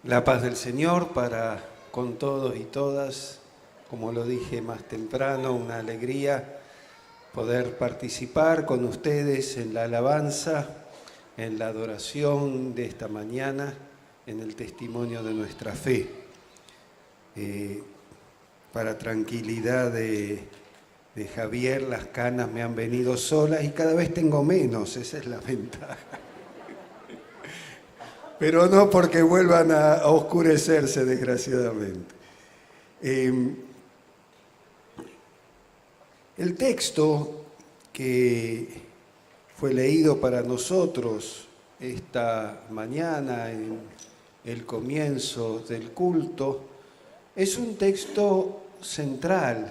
La paz del Señor para con todos y todas. Como lo dije más temprano, una alegría poder participar con ustedes en la alabanza, en la adoración de esta mañana, en el testimonio de nuestra fe. Para tranquilidad de Javier, las canas me han venido solas y cada vez tengo menos, esa es la ventaja. Pero no porque vuelvan a oscurecerse, desgraciadamente. El texto que fue leído para nosotros esta mañana en el comienzo del culto es un texto central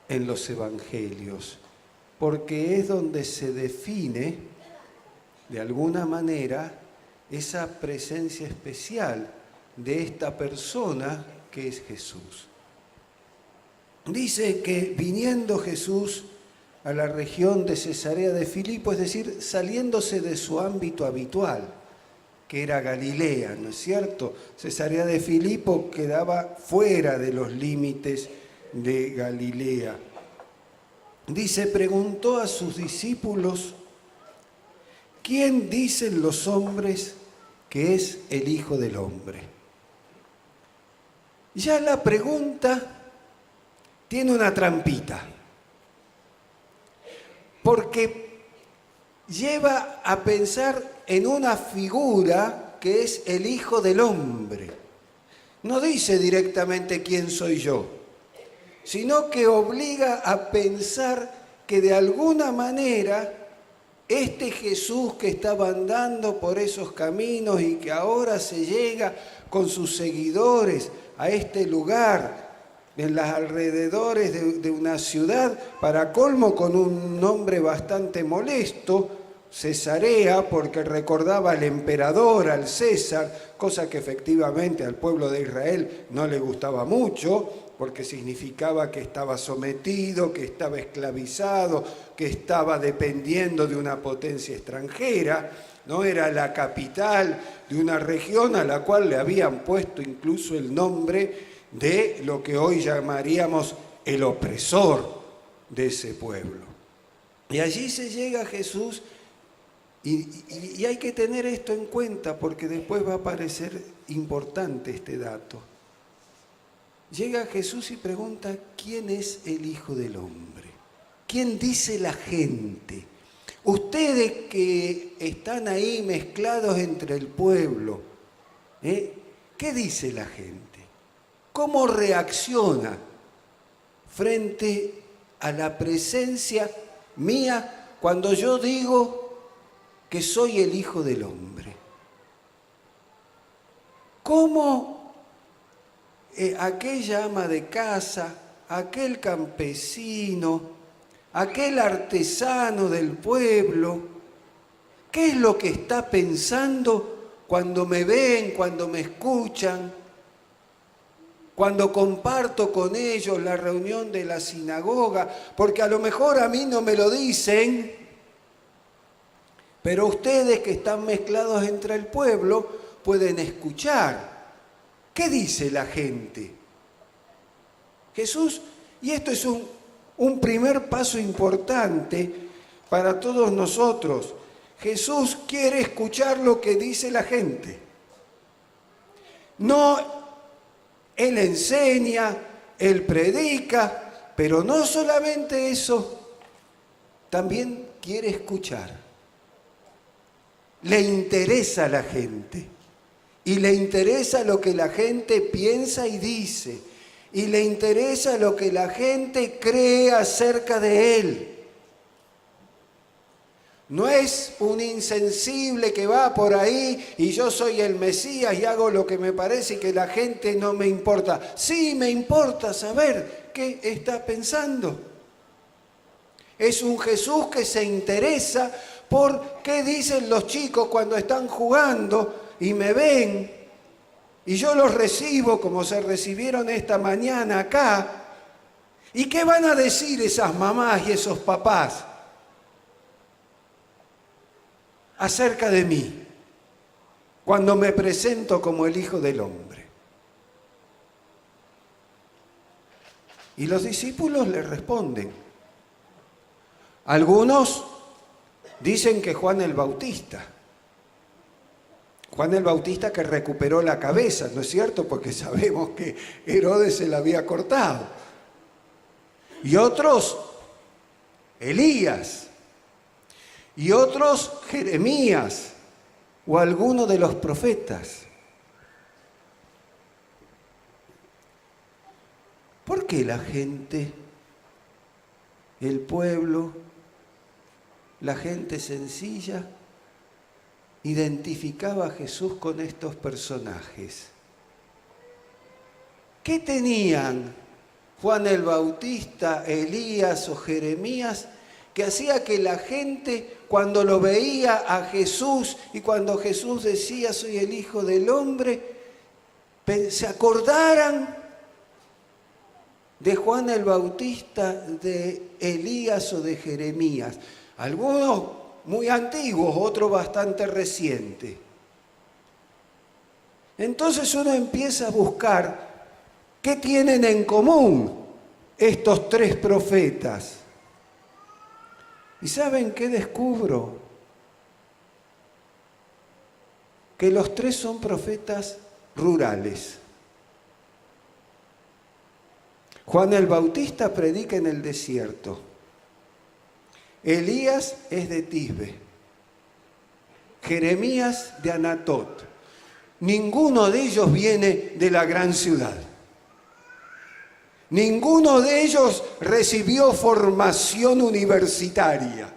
en los evangelios, porque es donde se define, de alguna manera, esa presencia especial de esta persona que es Jesús. Dice que viniendo Jesús a la región de Cesarea de Filipo, es decir, saliéndose de su ámbito habitual, que era Galilea, ¿no es cierto? Cesarea de Filipo quedaba fuera de los límites de Galilea. Dice, preguntó a sus discípulos, ¿quién dicen los hombres que es el Hijo del Hombre? Ya la pregunta tiene una trampita, porque lleva a pensar en una figura que es el Hijo del Hombre. No dice directamente quién soy yo, sino que obliga a pensar que de alguna manera este Jesús que estaba andando por esos caminos y que ahora se llega con sus seguidores a este lugar, en los alrededores de una ciudad, para colmo con un nombre bastante molesto, Cesarea, porque recordaba al emperador, al César, cosa que efectivamente al pueblo de Israel no le gustaba mucho, porque significaba que estaba sometido, que estaba esclavizado, que estaba dependiendo de una potencia extranjera, no era la capital de una región a la cual le habían puesto incluso el nombre de lo que hoy llamaríamos el opresor de ese pueblo. Y allí se llega a Jesús y hay que tener esto en cuenta porque después va a parecer importante este dato. Llega Jesús y pregunta, ¿quién es el Hijo del Hombre? ¿Quién dice la gente? Ustedes que están ahí mezclados entre el pueblo, ¿qué dice la gente? ¿Cómo reacciona frente a la presencia mía cuando yo digo que soy el Hijo del Hombre? ¿Cómo aquella ama de casa, aquel campesino, aquel artesano del pueblo, qué es lo que está pensando cuando me ven, cuando me escuchan? Cuando comparto con ellos la reunión de la sinagoga, porque a lo mejor a mí no me lo dicen, pero ustedes que están mezclados entre el pueblo pueden escuchar. ¿Qué dice la gente? Jesús, y esto es un primer paso importante para todos nosotros, Jesús quiere escuchar lo que dice la gente. No, Él enseña, Él predica, pero no solamente eso, también quiere escuchar. Le interesa a la gente y le interesa lo que la gente piensa y dice y le interesa lo que la gente cree acerca de Él. No es un insensible que va por ahí y yo soy el Mesías y hago lo que me parece y que la gente no me importa. Sí, me importa saber qué está pensando. Es un Jesús que se interesa por qué dicen los chicos cuando están jugando y me ven y yo los recibo como se recibieron esta mañana acá. ¿Y qué van a decir esas mamás y esos papás acerca de mí? cuando me presento como el Hijo del Hombre? Y los discípulos le responden. Algunos dicen que Juan el Bautista. Juan el Bautista que recuperó la cabeza, ¿no es cierto? Porque sabemos que Herodes se la había cortado. Y otros, Elías. Y otros, Jeremías o alguno de los profetas. ¿Por qué la gente, el pueblo, la gente sencilla, identificaba a Jesús con estos personajes? ¿Qué tenían Juan el Bautista, Elías o Jeremías que hacía que la gente, cuando lo veía a Jesús y cuando Jesús decía soy el Hijo del Hombre, se acordaran de Juan el Bautista, de Elías o de Jeremías? Algunos muy antiguos, otros bastante recientes. Entonces uno empieza a buscar qué tienen en común estos tres profetas. ¿Y saben qué descubro? Que los tres son profetas rurales. Juan el Bautista predica en el desierto. Elías es de Tisbe. Jeremías de Anatot. Ninguno de ellos viene de la gran ciudad. Ninguno de ellos recibió formación universitaria.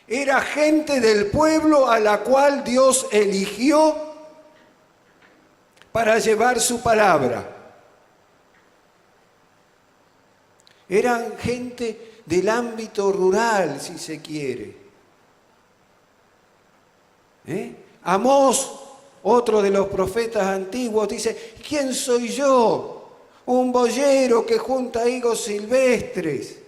Era gente del pueblo a la cual Dios eligió para llevar su palabra. Eran gente del ámbito rural, si se quiere. Amós, otro de los profetas antiguos, dice, ¿quién soy yo? Un boyero que junta higos silvestres.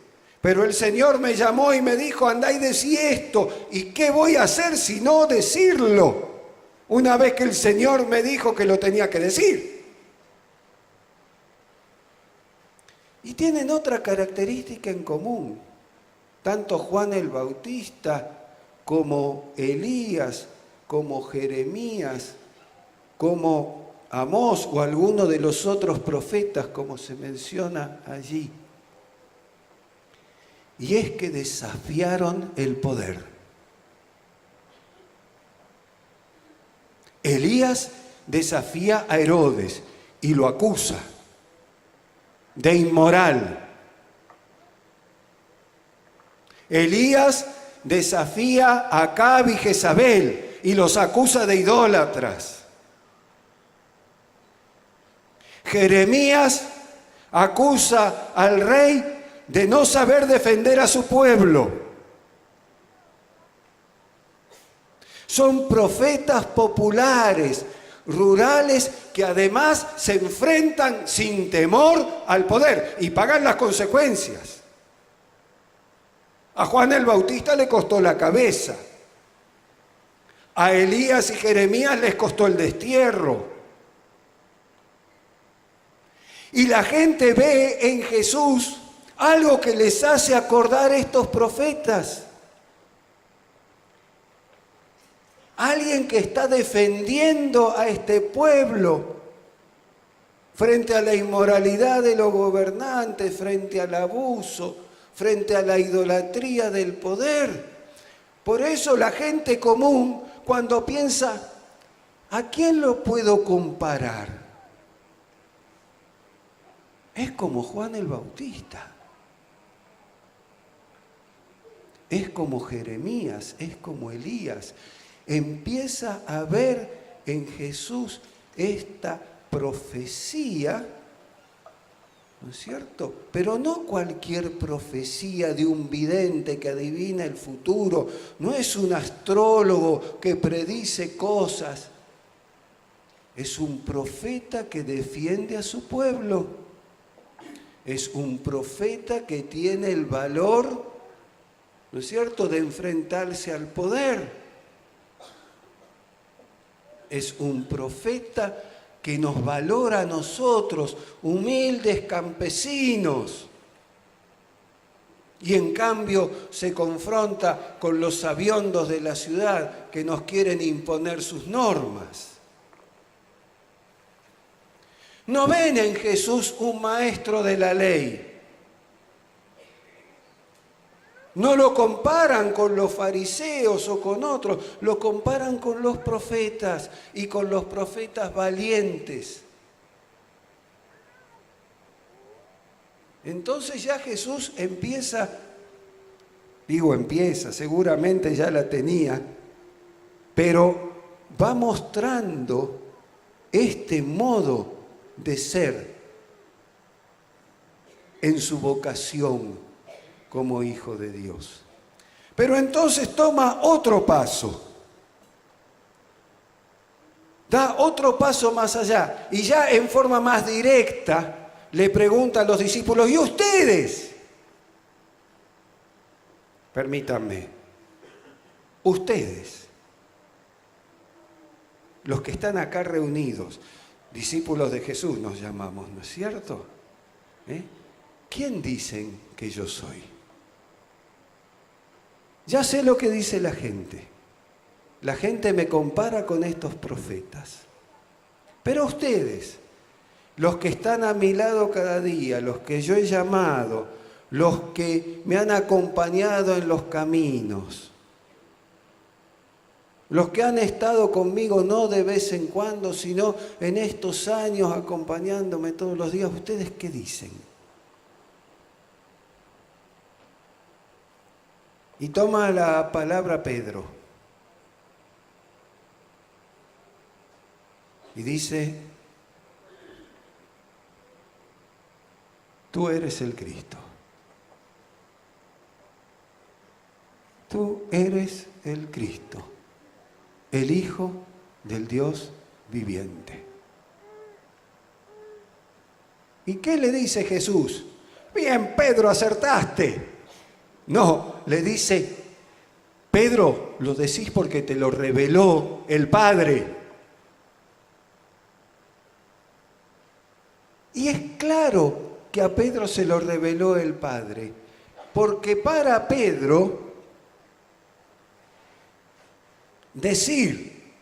Pero el Señor me llamó y me dijo, andá y decí esto. ¿Y qué voy a hacer si no decirlo? Una vez que el Señor me dijo que lo tenía que decir. Y tienen otra característica en común. Tanto Juan el Bautista como Elías, como Jeremías, como Amós o alguno de los otros profetas, como se menciona allí. Y es que desafiaron el poder. Elías desafía a Herodes y lo acusa de inmoral. Elías desafía a Acab y Jezabel y los acusa de idólatras. Jeremías acusa al rey de no saber defender a su pueblo. Son profetas populares, rurales, que además se enfrentan sin temor al poder y pagan las consecuencias. A Juan el Bautista le costó la cabeza. A Elías y Jeremías les costó el destierro. Y la gente ve en Jesús algo que les hace acordar estos profetas. Alguien que está defendiendo a este pueblo frente a la inmoralidad de los gobernantes, frente al abuso, frente a la idolatría del poder. Por eso la gente común, cuando piensa, ¿a quién lo puedo comparar? Es como Juan el Bautista. Es como Jeremías, es como Elías. Empieza a ver en Jesús esta profecía, ¿no es cierto? Pero no cualquier profecía de un vidente que adivina el futuro, no es un astrólogo que predice cosas, es un profeta que defiende a su pueblo. Es un profeta que tiene el valor, ¿no es cierto?, de enfrentarse al poder. es un profeta que nos valora a nosotros, humildes campesinos. Y en cambio se confronta con los sabiondos de la ciudad que nos quieren imponer sus normas. No ven en Jesús un maestro de la ley. No lo comparan con los fariseos o con otros, lo comparan con los profetas y con los profetas valientes. Entonces ya Jesús seguramente ya la tenía, pero va mostrando este modo de ser en su vocación como hijo de Dios. Pero entonces toma otro paso, da otro paso más allá y ya en forma más directa le pregunta a los discípulos: ¿y ustedes? Permítanme, ustedes, los que están acá reunidos, discípulos de Jesús nos llamamos, ¿no es cierto? ¿Quién dicen que yo soy? Ya sé lo que dice la gente. La gente me compara con estos profetas. Pero ustedes, los que están a mi lado cada día, los que yo he llamado, los que me han acompañado en los caminos, los que han estado conmigo no de vez en cuando, sino en estos años acompañándome todos los días, ¿ustedes qué dicen? Y toma la palabra Pedro y dice: tú eres el Cristo. Tú eres el Cristo, el Hijo del Dios viviente. ¿Y qué le dice Jesús? Bien, Pedro, acertaste. No, le dice: Pedro, lo decís porque te lo reveló el Padre. Y es claro que a Pedro se lo reveló el Padre, porque para Pedro decir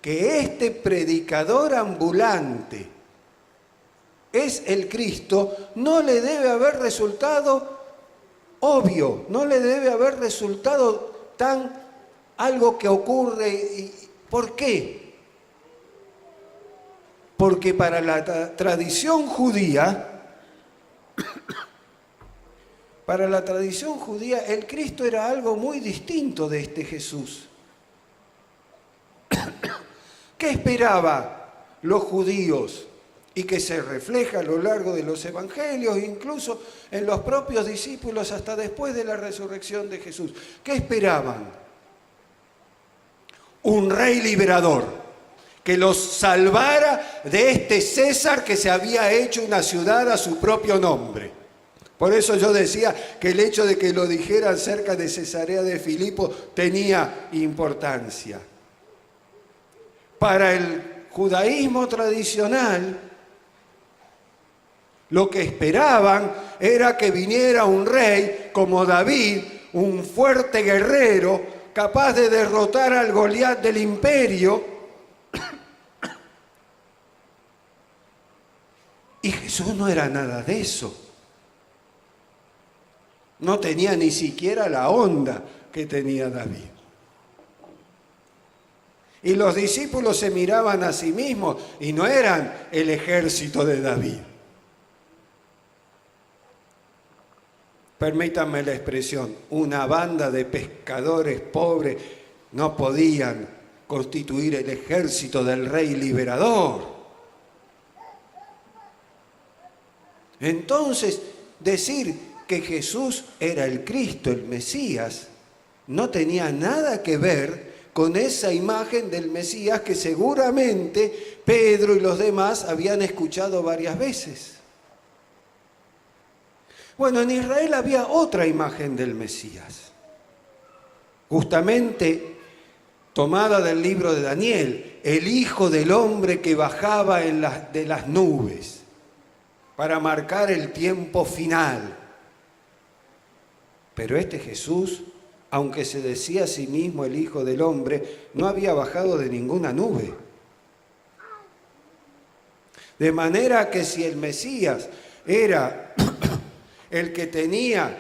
que este predicador ambulante es el Cristo no le debe haber resultado obvio, no le debe haber resultado algo que ocurre. ¿Por qué? Porque para la tradición judía, el Cristo era algo muy distinto de este Jesús. ¿Qué esperaban los judíos? Y que se refleja a lo largo de los evangelios, incluso en los propios discípulos hasta después de la resurrección de Jesús. ¿Qué esperaban? Un rey liberador, que los salvara de este César que se había hecho una ciudad a su propio nombre. Por eso yo decía que el hecho de que lo dijeran cerca de Cesarea de Filipo tenía importancia. Para el judaísmo tradicional, lo que esperaban era que viniera un rey como David, un fuerte guerrero, capaz de derrotar al Goliat del imperio. Y Jesús no era nada de eso. No tenía ni siquiera la onda que tenía David. Y los discípulos se miraban a sí mismos y no eran el ejército de David. Permítanme la expresión, una banda de pescadores pobres no podían constituir el ejército del rey liberador. Entonces, decir que Jesús era el Cristo, el Mesías, no tenía nada que ver con esa imagen del Mesías que seguramente Pedro y los demás habían escuchado varias veces. Bueno, en Israel había otra imagen del Mesías. Justamente tomada del libro de Daniel, el Hijo del Hombre que bajaba de las nubes para marcar el tiempo final. Pero este Jesús, aunque se decía a sí mismo el Hijo del Hombre, no había bajado de ninguna nube. De manera que si el Mesías era el que tenía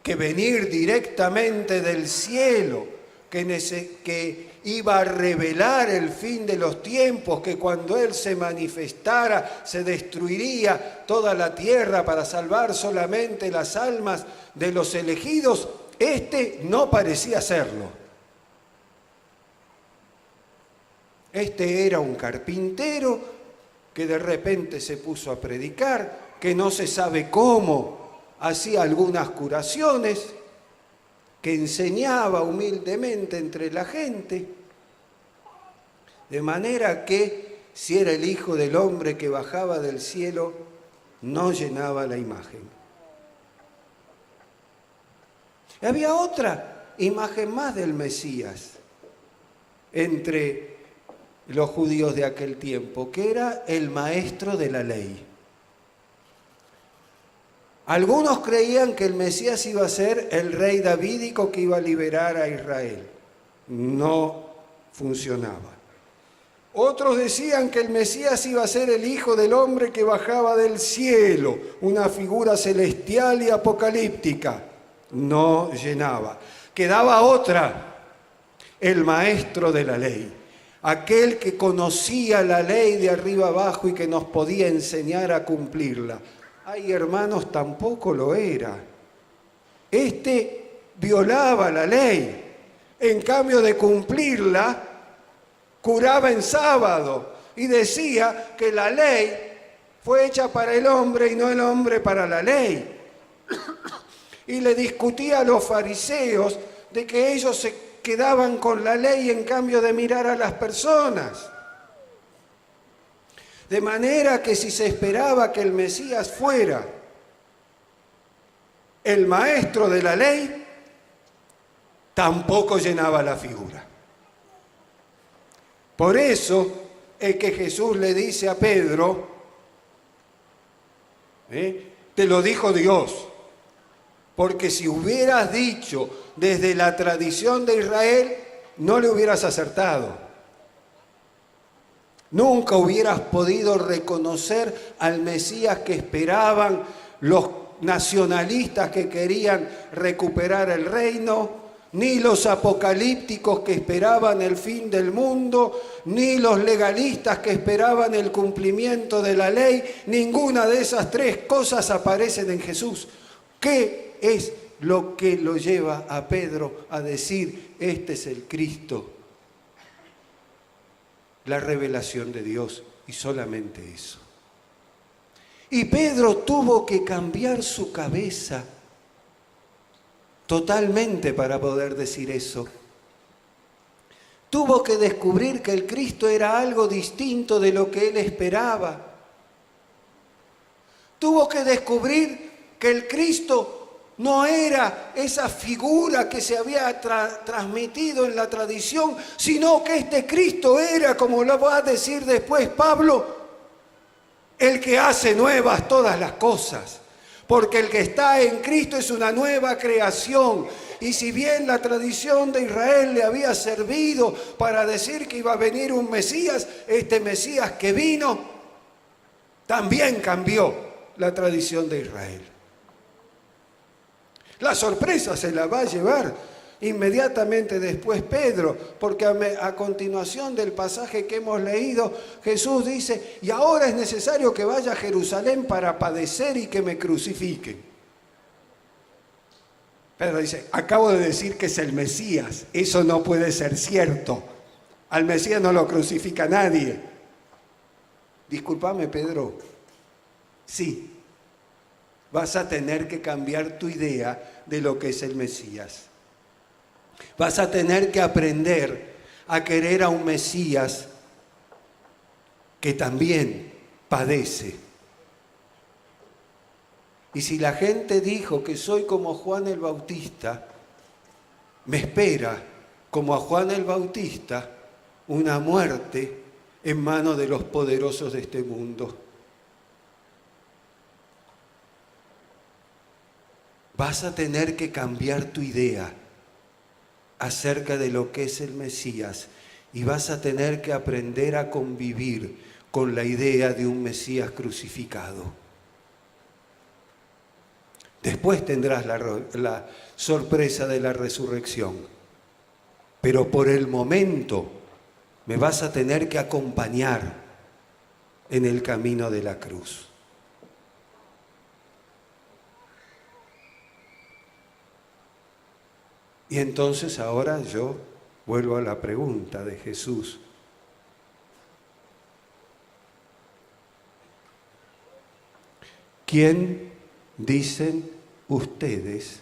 que venir directamente del cielo, que iba a revelar el fin de los tiempos, que cuando Él se manifestara se destruiría toda la tierra para salvar solamente las almas de los elegidos, este no parecía serlo. Este era un carpintero que de repente se puso a predicar, que no se sabe cómo, hacía algunas curaciones, que enseñaba humildemente entre la gente, de manera que si era el Hijo del Hombre que bajaba del cielo, no llenaba la imagen. Y había otra imagen más del Mesías entre los judíos de aquel tiempo, que era el maestro de la ley. Algunos creían que el Mesías iba a ser el rey davídico que iba a liberar a Israel. No funcionaba. Otros decían que el Mesías iba a ser el Hijo del Hombre que bajaba del cielo, una figura celestial y apocalíptica. No llenaba. Quedaba otra, el maestro de la ley, aquel que conocía la ley de arriba abajo y que nos podía enseñar a cumplirla. Ay, hermanos, tampoco lo era. Este violaba la ley. En cambio de cumplirla, curaba en sábado y decía que la ley fue hecha para el hombre y no el hombre para la ley. Y le discutía a los fariseos de que ellos se quedaban con la ley en cambio de mirar a las personas. De manera que si se esperaba que el Mesías fuera el maestro de la ley, tampoco llenaba la figura. Por eso es que Jesús le dice a Pedro, te lo dijo Dios, porque si hubieras dicho desde la tradición de Israel, no le hubieras acertado. Nunca hubieras podido reconocer al Mesías que esperaban los nacionalistas que querían recuperar el reino, ni los apocalípticos que esperaban el fin del mundo, ni los legalistas que esperaban el cumplimiento de la ley. Ninguna de esas tres cosas aparecen en Jesús. ¿Qué es lo que lo lleva a Pedro a decir, este es el Cristo? La revelación de Dios, y solamente eso. Y Pedro tuvo que cambiar su cabeza totalmente para poder decir eso. Tuvo que descubrir que el Cristo era algo distinto de lo que él esperaba. Tuvo que descubrir que el Cristo no era esa figura que se había transmitido en la tradición, sino que este Cristo era, como lo va a decir después Pablo, el que hace nuevas todas las cosas. Porque el que está en Cristo es una nueva creación. Y si bien la tradición de Israel le había servido para decir que iba a venir un Mesías, este Mesías que vino también cambió la tradición de Israel. La sorpresa se la va a llevar inmediatamente después Pedro, porque a continuación del pasaje que hemos leído, Jesús dice, y ahora es necesario que vaya a Jerusalén para padecer y que me crucifiquen. Pedro dice, acabo de decir que es el Mesías, eso no puede ser cierto. Al Mesías no lo crucifica nadie. Discúlpame, Pedro. Sí. Vas a tener que cambiar tu idea de lo que es el Mesías. Vas a tener que aprender a querer a un Mesías que también padece. Y si la gente dijo que soy como Juan el Bautista, me espera como a Juan el Bautista, una muerte en manos de los poderosos de este mundo. Vas a tener que cambiar tu idea acerca de lo que es el Mesías y vas a tener que aprender a convivir con la idea de un Mesías crucificado. Después tendrás la sorpresa de la resurrección, pero por el momento me vas a tener que acompañar en el camino de la cruz. Y entonces ahora yo vuelvo a la pregunta de Jesús. ¿Quién dicen ustedes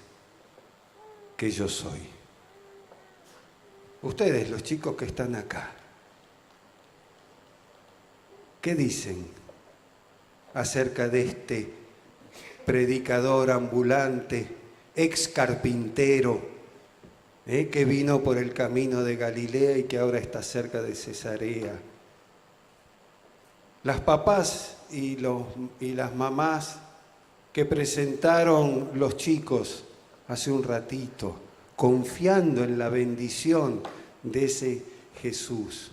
que yo soy? Ustedes, los chicos que están acá, ¿qué dicen acerca de este predicador ambulante, ex carpintero, que vino por el camino de Galilea y que ahora está cerca de Cesarea? Las papás y las mamás que presentaron los chicos hace un ratito, confiando en la bendición de ese Jesús.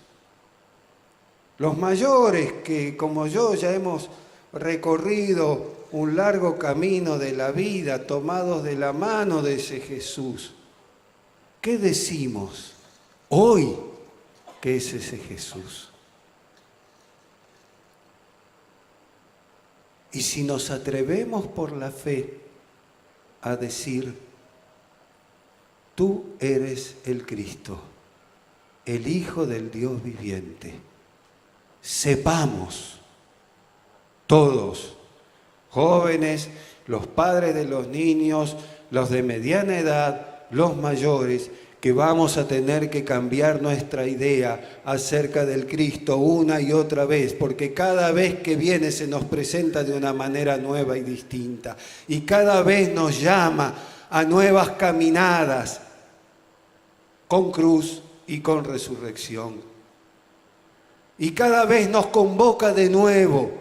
Los mayores que, como yo, ya hemos recorrido un largo camino de la vida, tomados de la mano de ese Jesús. ¿Qué decimos hoy que es ese Jesús? Y si nos atrevemos por la fe a decir, tú eres el Cristo, el Hijo del Dios viviente, sepamos todos, jóvenes, los padres de los niños, los de mediana edad, los mayores, que vamos a tener que cambiar nuestra idea acerca del Cristo una y otra vez, porque cada vez que viene se nos presenta de una manera nueva y distinta, y cada vez nos llama a nuevas caminadas con cruz y con resurrección. Y cada vez nos convoca de nuevo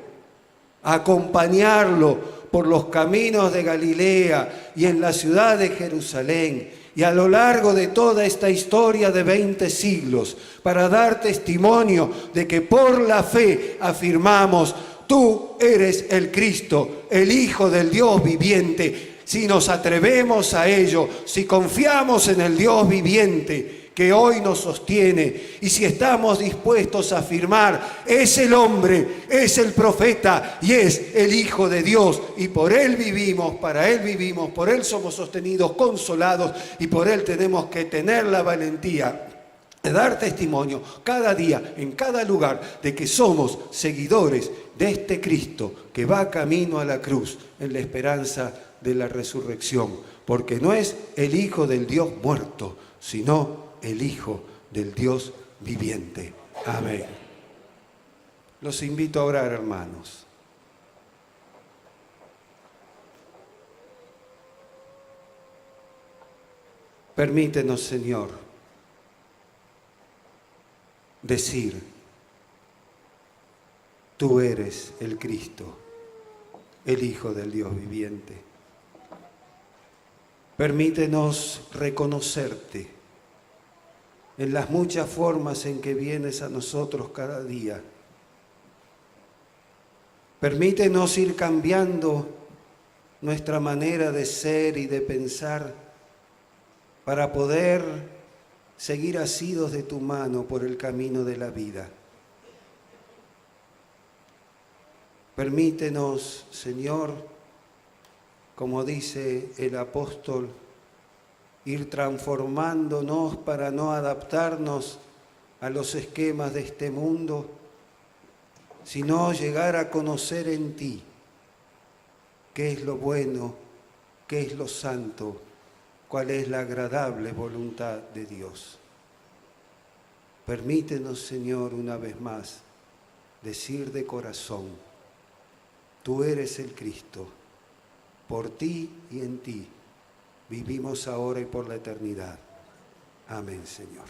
a acompañarlo por los caminos de Galilea y en la ciudad de Jerusalén, y a lo largo de toda esta historia de 20 siglos, para dar testimonio de que por la fe afirmamos, tú eres el Cristo, el Hijo del Dios viviente. Si nos atrevemos a ello, si confiamos en el Dios viviente que hoy nos sostiene, y si estamos dispuestos a afirmar, es el hombre, es el profeta y es el Hijo de Dios, y por Él vivimos, para Él vivimos, por Él somos sostenidos, consolados, y por Él tenemos que tener la valentía de dar testimonio cada día, en cada lugar, de que somos seguidores de este Cristo que va camino a la cruz en la esperanza de la resurrección, porque no es el Hijo del Dios muerto, sino el Hijo del Dios viviente. Amén. Los invito a orar, hermanos. Permítenos, Señor, decir, tú eres el Cristo, el Hijo del Dios viviente. Permítenos reconocerte en las muchas formas en que vienes a nosotros cada día. Permítenos ir cambiando nuestra manera de ser y de pensar para poder seguir asidos de tu mano por el camino de la vida. Permítenos, Señor, como dice el apóstol, ir transformándonos para no adaptarnos a los esquemas de este mundo, sino llegar a conocer en ti qué es lo bueno, qué es lo santo, cuál es la agradable voluntad de Dios. Permítenos, Señor, una vez más, decir de corazón, tú eres el Cristo, por ti y en ti vivimos ahora y por la eternidad. Amén, Señor.